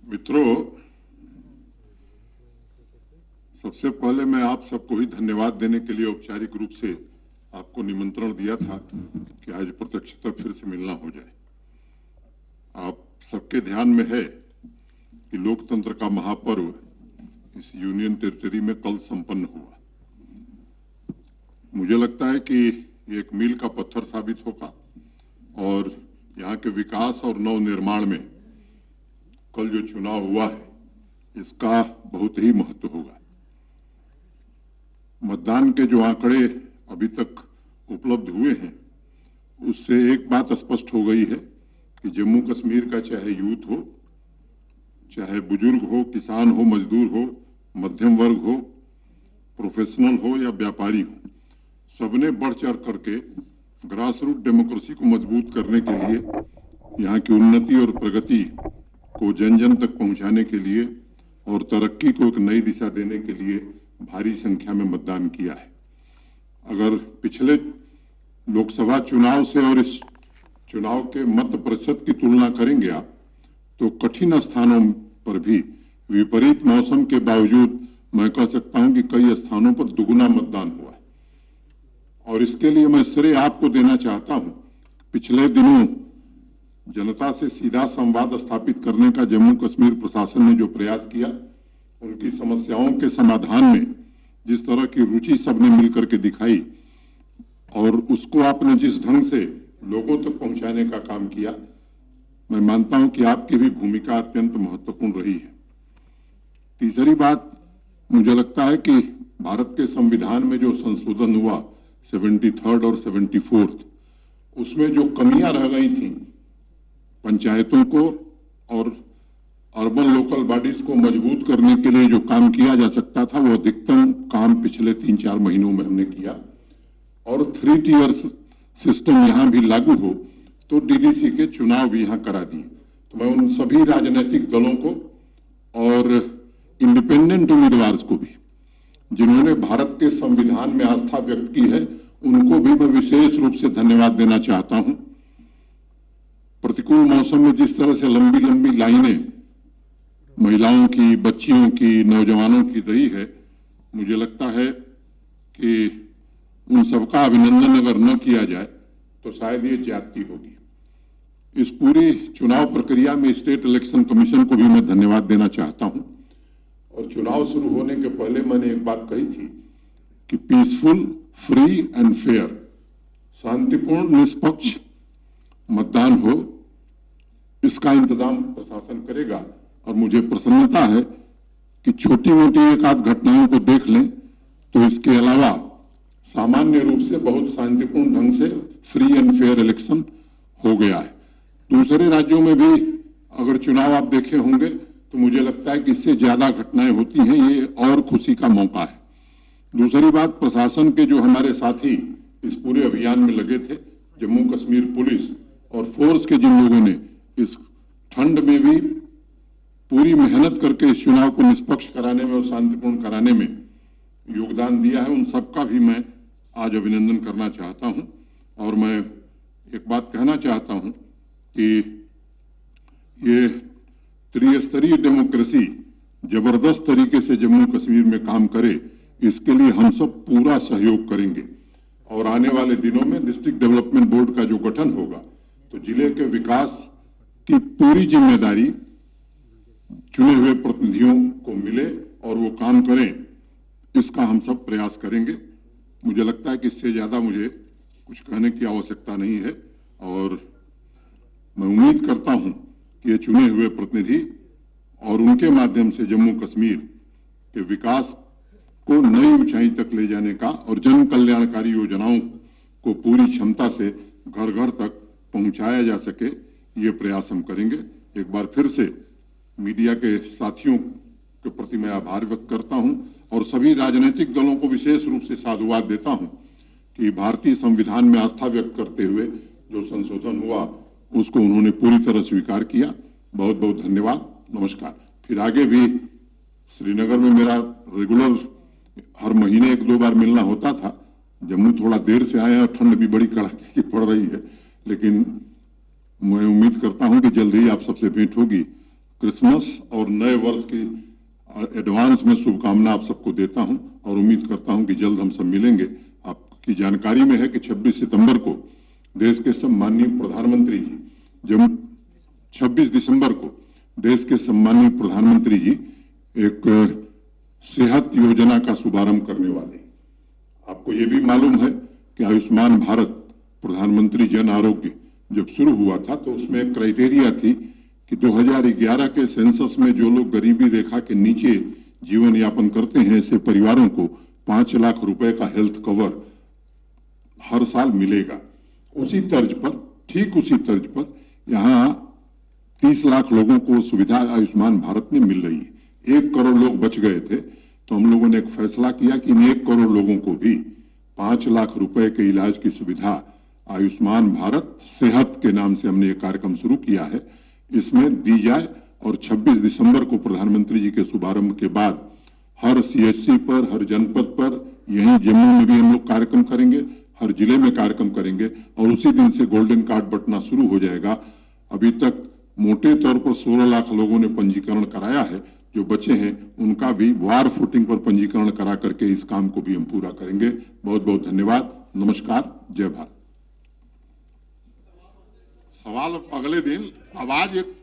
मित्रों, सबसे पहले मैं आप सबको ही धन्यवाद देने के लिए औपचारिक रूप से आपको निमंत्रण दिया था कि आज प्रत्यक्षतः फिर से मिलना हो जाए। आप सबके ध्यान में है कि लोकतंत्र का महापर्व इस यूनियन टेरिटरी में कल संपन्न हुआ। मुझे लगता है कि ये एक मील का पत्थर साबित होगा और यहाँ के विकास और नवनिर्माण में कल जो चुनाव हुआ है इसका बहुत ही महत्व होगा। मतदान के जो आंकड़े अभी तक उपलब्ध हुए हैं उससे एक बात स्पष्ट हो गई है कि जम्मू कश्मीर का चाहे यूथ हो, चाहे बुजुर्ग हो, किसान हो, मजदूर हो, मध्यम वर्ग हो, प्रोफेशनल हो या व्यापारी हो, सबने बढ़ चढ़ करके ग्रास रूट डेमोक्रेसी को मजबूत करने के लिए, यहाँ की उन्नति और प्रगति को जन जन तक पहुंचाने के लिए और तरक्की को एक नई दिशा देने के लिए भारी संख्या में मतदान किया है। अगर पिछले लोकसभा चुनाव से और इस चुनाव के मत प्रतिशत की तुलना करेंगे आप, तो कठिन स्थानों पर भी विपरीत मौसम के बावजूद मैं कह सकता हूं कि कई स्थानों पर दुगुना मतदान हुआ है। और इसके लिए मैं श्रेय आपको देना चाहता हूं। पिछले दिनों जनता से सीधा संवाद स्थापित करने का जम्मू कश्मीर प्रशासन ने जो प्रयास किया, उनकी समस्याओं के समाधान में जिस तरह की रुचि सबने मिलकर के दिखाई और उसको आपने जिस ढंग से लोगों तक पहुंचाने का काम किया, मैं मानता हूं कि आपकी भी भूमिका अत्यंत महत्वपूर्ण रही है। तीसरी बात, मुझे लगता है कि भारत के संविधान में जो संशोधन हुआ 73rd और 74th, उसमें जो कमियां रह गई थी, पंचायतों को और अर्बन लोकल बॉडीज को मजबूत करने के लिए जो काम किया जा सकता था, वो अधिकतम काम पिछले 3-4 महीनों में हमने किया। और 3 टियर सिस्टम यहां भी लागू हो तो डीडीसी के चुनाव भी यहां करा दिए। तो मैं उन सभी राजनीतिक दलों को और इंडिपेंडेंट उम्मीदवार को भी, जिन्होंने भारत के संविधान में आस्था व्यक्त की है, उनको भी मैं विशेष रूप से धन्यवाद देना चाहता हूं। प्रतिकूल मौसम में जिस तरह से लंबी लंबी लाइनें महिलाओं की, बच्चियों की, नौजवानों की रही है, मुझे लगता है कि उन सबका अभिनंदन अगर न किया जाए तो शायद ये ज्यादती होगी। इस पूरी चुनाव प्रक्रिया में स्टेट इलेक्शन कमीशन को भी मैं धन्यवाद देना चाहता हूं। और चुनाव शुरू होने के पहले मैंने एक बात कही थी कि पीसफुल, फ्री एंड फेयर, शांतिपूर्ण, निष्पक्ष मतदान हो, इसका इंतजाम प्रशासन करेगा। और मुझे प्रसन्नता है कि छोटी मोटी एक आध घटनाओं को देख लें तो इसके अलावा सामान्य रूप से बहुत शांतिपूर्ण ढंग से फ्री एंड फेयर इलेक्शन हो गया है। दूसरे राज्यों में भी अगर चुनाव आप देखे होंगे तो मुझे लगता है कि इससे ज्यादा घटनाएं होती हैं, ये और खुशी का मौका है। दूसरी बात, प्रशासन के जो हमारे साथी इस पूरे अभियान में लगे थे, जम्मू कश्मीर पुलिस और फोर्स के जिन लोगों ने इस ठंड में भी पूरी मेहनत करके इस चुनाव को निष्पक्ष कराने में और शांतिपूर्ण कराने में योगदान दिया है, उन सबका भी मैं आज अभिनंदन करना चाहता हूं। और मैं एक बात कहना चाहता हूं कि ये त्रिस्तरीय डेमोक्रेसी जबरदस्त तरीके से जम्मू कश्मीर में काम करे, इसके लिए हम सब पूरा सहयोग करेंगे। और आने वाले दिनों में डिस्ट्रिक्ट डेवलपमेंट बोर्ड का जो गठन होगा तो जिले के विकास की पूरी जिम्मेदारी चुने हुए प्रतिनिधियों को मिले और वो काम करें, इसका हम सब प्रयास करेंगे। मुझे लगता है कि इससे ज्यादा मुझे कुछ कहने की आवश्यकता नहीं है और मैं उम्मीद करता हूं कि ये चुने हुए प्रतिनिधि और उनके माध्यम से जम्मू कश्मीर के विकास को नई ऊंचाई तक ले जाने का और जन कल्याणकारी योजनाओं को पूरी क्षमता से घर घर तक पहुंचाया जा सके, ये प्रयास हम करेंगे। एक बार फिर से मीडिया के साथियों के प्रति मैं आभार व्यक्त करता हूं और सभी राजनीतिक दलों को विशेष रूप से साधुवाद देता हूं कि भारतीय संविधान में आस्था व्यक्त करते हुए जो संशोधन हुआ उसको उन्होंने पूरी तरह स्वीकार किया। बहुत बहुत धन्यवाद, नमस्कार। फिर आगे भी श्रीनगर में मेरा रेगुलर हर महीने 1-2 बार मिलना होता था। जम्मू थोड़ा देर से आए और ठंड भी बड़ी कड़ाके की पड़ रही है, लेकिन मैं उम्मीद करता हूं कि जल्द ही आप सबसे भेंट होगी। क्रिसमस और नए वर्ष की एडवांस में शुभकामना आप सबको देता हूं और उम्मीद करता हूं कि जल्द हम सब मिलेंगे। आपकी जानकारी में है कि 26 सितंबर को देश के सम्माननीय प्रधानमंत्री जी, जब 26 दिसंबर को देश के सम्माननीय प्रधानमंत्री जी एक सेहत योजना का शुभारंभ करने वाले हैं। आपको ये भी मालूम है कि आयुष्मान भारत प्रधानमंत्री जन आरोग्य जब शुरू हुआ था तो उसमें एक क्राइटेरिया थी कि 2011 के सेंसस में जो लोग गरीबी रेखा के नीचे जीवन यापन करते हैं ऐसे परिवारों को 5 लाख रुपए का हेल्थ कवर हर साल मिलेगा। उसी तर्ज पर, ठीक उसी तर्ज पर यहाँ 30 लाख लोगों को सुविधा आयुष्मान भारत में मिल रही है। 1 करोड़ लोग बच गए थे तो हम लोगों ने एक फैसला किया कि इन 1 करोड़ लोगों को भी 5 लाख रुपए के इलाज की सुविधा आयुष्मान भारत सेहत के नाम से हमने ये कार्यक्रम शुरू किया है, इसमें दी जाए। और 26 दिसंबर को प्रधानमंत्री जी के शुभारंभ के बाद हर सीएचसी पर, हर जनपद पर, यहीं जम्मू में भी हम लोग कार्यक्रम करेंगे, हर जिले में कार्यक्रम करेंगे और उसी दिन से गोल्डन कार्ड बंटना शुरू हो जाएगा। अभी तक मोटे तौर पर 16 लाख लोगों ने पंजीकरण कराया है। जो बचे हैं उनका भी वार फुटिंग पर पंजीकरण करा करके इस काम को भी हम पूरा करेंगे। बहुत बहुत धन्यवाद। नमस्कार। जय भारत। सवाल अगले दिन आवाज एक